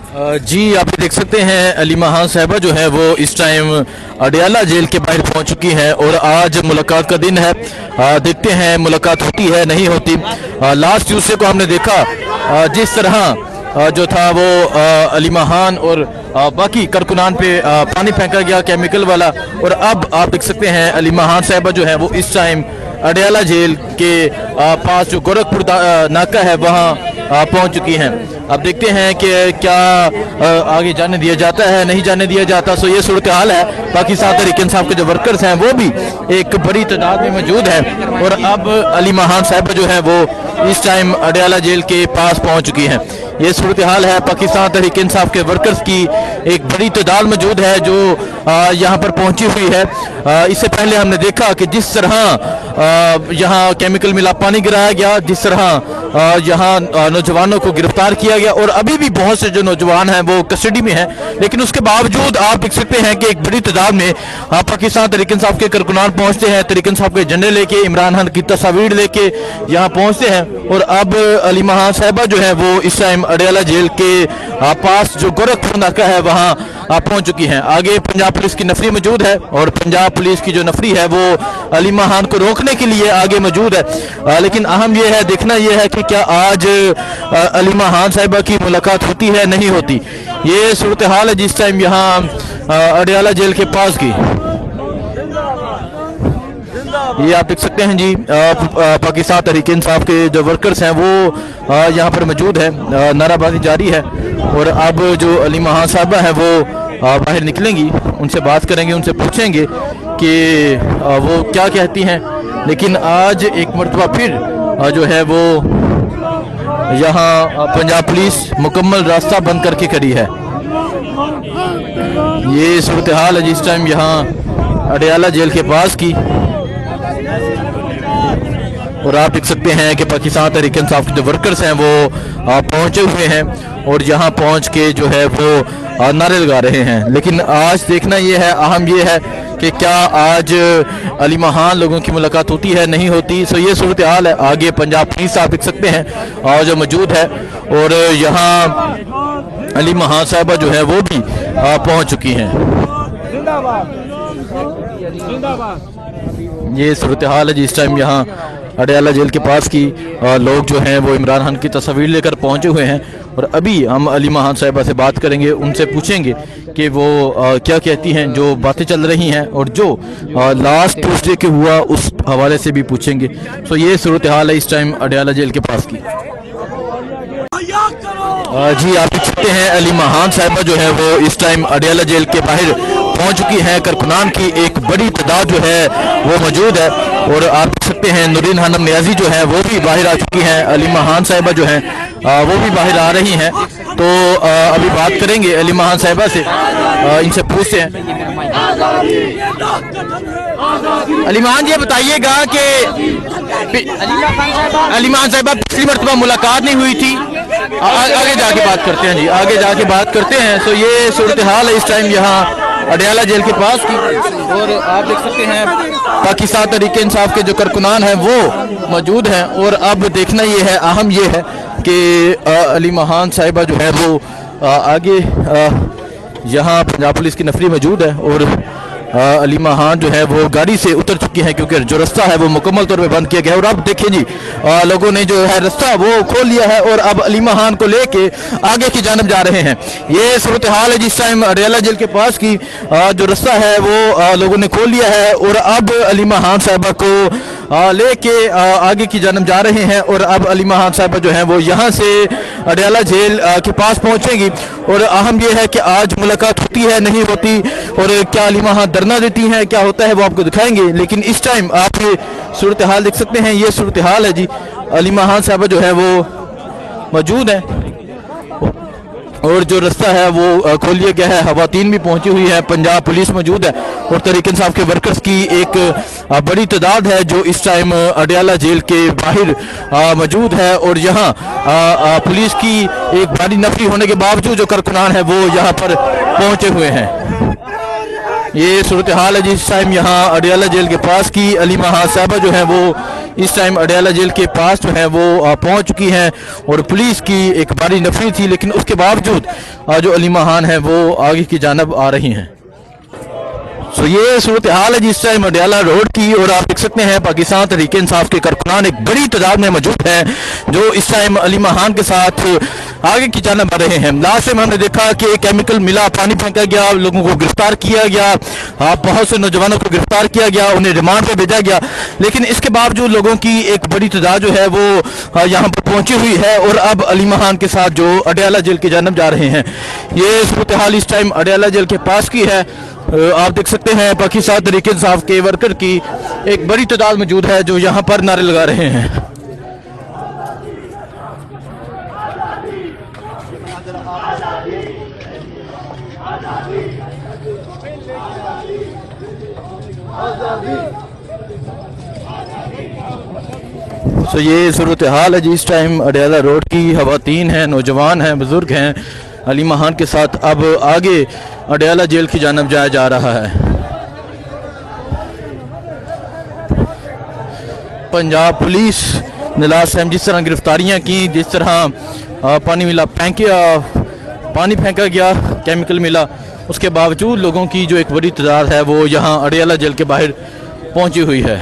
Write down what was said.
जी आप देख सकते हैं अली महान साहिबा जो है वो इस टाइम अडियाला जेल के बाहर पहुंच चुकी हैं और आज मुलाकात का दिन है। देखते हैं मुलाकात होती है नहीं होती। लास्ट ट्यूसडे को हमने देखा जिस तरह जो था वो अली महान और बाकी कारकुनान पे पानी फेंका गया केमिकल वाला, और अब आप देख सकते हैं अली महान साहिबा जो है वो इस टाइम अडियाला जेल के पास जो गोरखपुर नाका है वहाँ पहुंच चुकी हैं। अब देखते हैं कि क्या आगे जाने दिया जाता है नहीं जाने दिया जाता। सो ये सूरत हाल है। पाकिस्तान तहरीक इंसाफ के जो वर्कर्स हैं वो भी एक बड़ी तादाद में मौजूद हैं और अब अली महान साहिबा जो है वो इस टाइम अडियाला जेल के पास पहुंच चुकी हैं। ये सूरत हाल है। पाकिस्तान तहरीक इंसाफ के वर्कर्स की एक बड़ी तादाद मौजूद है जो यहाँ पर पहुंची हुई है। इससे पहले हमने देखा कि जिस तरह यहाँ केमिकल मिला पानी गिराया गया, जिस तरह यहाँ नौजवानों को गिरफ्तार किया गया और अभी भी बहुत से जो नौजवान हैं वो कस्टडी में हैं, लेकिन उसके बावजूद आप देख सकते हैं कि एक बड़ी तादाद में पाकिस्तान तहरीक इंसाफ के कारकुनान पहुंचते हैं, तहरीक इंसाफ के झंडे लेके, इमरान खान की तस्वीर लेके यहाँ पहुंचते हैं। और अब अली महान साहिबा जो है वो इस टाइम अडियाला जेल के पास जो गोरखपुर नाका है वहाँ पहुंच चुकी हैं। आगे पंजाब पुलिस की नफरी मौजूद है और पंजाब पुलिस की जो नफरी है वो अली महान को रोकने के लिए आगे मौजूद है। लेकिन अहम ये है, देखना ये है कि क्या आज अली महान साहिबा की मुलाकात होती है नहीं होती। ये सूरत हाल है जिस टाइम यहाँ अडियाला जेल के पास की। ये आप देख सकते हैं जी पाकिस्तान तहरीक इंसाफ के जो वर्कर्स हैं वो यहाँ पर मौजूद है। नाराबाजी जारी है और अब जो अली महान साहिबा है वो बाहर निकलेंगी, उनसे बात करेंगे, उनसे पूछेंगे कि वो क्या कहती हैं। लेकिन आज एक मरतबा फिर जो है वो यहाँ पंजाब पुलिस मुकम्मल रास्ता बंद करके खड़ी है। ये सूरत हाल है जिस टाइम यहाँ अडियाला जेल के पास की। और आप देख सकते हैं कि पाकिस्तान तहरीक इंसाफ के जो वर्कर्स हैं वो पहुंचे हुए हैं और यहाँ पहुंच के जो है वो नारे लगा रहे हैं। लेकिन आज देखना ये है, अहम ये है कि क्या आज अली महान लोगों की मुलाकात होती है नहीं होती। सो ये सूरत हाल है। आगे पंजाब पुलिस आप देख सकते हैं और जो मौजूद है और यहाँ अली महान साहिबा जो है वो भी पहुंच चुकी हैं। ये सूरत हाल है जिस टाइम यहाँ अडियाला जेल के पास की लोग जो हैं वो इमरान खान की तस्वीर लेकर पहुंचे हुए हैं। और अभी हम अली महान साहिबा से बात करेंगे, उनसे पूछेंगे कि वो क्या कहती हैं, जो बातें चल रही हैं और जो लास्ट ट्यूसडे के हुआ उस हवाले से भी पूछेंगे। तो ये सूरत हाल है इस टाइम अडियाला जेल के पास की। जी आप देख सकते हैं अली महान साहिबा जो है वो इस टाइम अडियाला जेल के बाहर पहुंच चुकी हैं। कारकुनान की एक बड़ी तादाद जो है वो मौजूद है और आप देख सकते हैं नूरीन खानम नियाजी जो है वो भी बाहर आ चुकी हैं। अली महान साहिबा जो हैं वो भी बाहर आ रही हैं। तो अभी बात करेंगे अली महान साहिबा से, इनसे पूछते हैं। अली महान जी बताइएगा कि अली महान साहिबा पिछली मरतबा मुलाकात नहीं हुई थी, आगे जाके बात करते हैं जी, आगे जाके बात करते हैं। तो ये सूरत हाल है इस टाइम यहाँ अडियाला जेल के पास की। और आप देख सकते हैं पाकिस्तान तहरीक इंसाफ के जो कारकुनान हैं वो मौजूद हैं। और अब देखना ये है, अहम ये है कि अली महान साहिबा जो है वो आगे यहाँ पंजाब पुलिस की नफरी मौजूद है और अली महान जो है वो गाड़ी से उतर चुकी हैं क्योंकि जो रास्ता है वो मुकम्मल तौर पे बंद किया गया है। और अब देखिए जी लोगों ने जो है रास्ता वो खोल लिया है और अब अली महान को लेके आगे की जानब जा रहे हैं। ये सूरत हाल है जिस टाइम अडियाला जेल के पास की जो रास्ता है वो लोगों ने खोल लिया है और अब अली महान साहिबा को लेके आगे की जानब जा रहे हैं। और अब अली महान साहिबा जो है वो यहाँ से अडियाला जेल के पास पहुँचेंगी। और अहम यह है कि आज मुलाकात होती है नहीं होती और क्या अली महान धरना देती हैं, क्या होता है वो आपको दिखाएंगे। लेकिन इस टाइम आप ये सूरत हाल देख सकते हैं। ये सूरत हाल है जी, अली महान साहिबा जो है वो मौजूद है और जो रास्ता है वो खोल लिया गया है। खवातीन भी पहुंची हुई है, पंजाब पुलिस मौजूद है और तहरीक इंसाफ के वर्कर्स की एक बड़ी तादाद है जो इस टाइम अडियाला जेल के बाहर मौजूद है। और यहाँ पुलिस की एक बड़ी नफरी होने के बावजूद जो कारकुनान है वो यहाँ पर पहुंचे हुए हैं। ये सूरत हाल है जिस टाइम यहाँ अडियाला जेल के पास की अली महान साहिबा जो है वो इस टाइम अडयाला जेल के पास जो है वो पहुंच चुकी हैं और पुलिस की एक भारी नफरी थी, लेकिन उसके बावजूद जो अलीमा खान है वो आगे की जानब आ रही हैं। तो ये सूरत हाल है जिस टाइम अडयाला रोड की, और आप देख सकते हैं पाकिस्तान तहरीक इंसाफ के कारकुनान एक बड़ी तादाद में मौजूद हैं जो इस टाइम अलीमा खान के साथ आगे की जानब आ रहे हैं। लास्ट टाइम हमने देखा कि केमिकल मिला, पानी फेंका गया, लोगों को गिरफ्तार किया गया, बहुत से नौजवानों को गिरफ्तार किया गया, उन्हें रिमांड पर भेजा गया, लेकिन इसके बावजूद लोगों की एक बड़ी तादाद जो है वो यहाँ पर पहुंची हुई है और अब अलीमा खान के साथ जो अडयाला जेल की जानब जा रहे हैं। ये सूरत हाल इस टाइम अडयाला जेल के पास की है। आप देख सकते हैं पाकिस्तान तहरीक इंसाफ के वर्कर की एक बड़ी तादाद मौजूद है जो यहाँ पर नारे लगा रहे हैं। तो ये सूरत हाल है जी इस टाइम अडयाला रोड की। खवातीन हैं, नौजवान हैं, बुजुर्ग हैं, अलीमा खान के साथ अब आगे अडयाला जेल की जानब जाया जा रहा है। पंजाब पुलिस ने लास्ट टाइम जिस तरह गिरफ्तारियां की, जिस तरह पानी फेंका गया, केमिकल मिला, उसके बावजूद लोगों की जो एक बड़ी तादाद है वो यहाँ अडयाला जेल के बाहर पहुंची हुई है।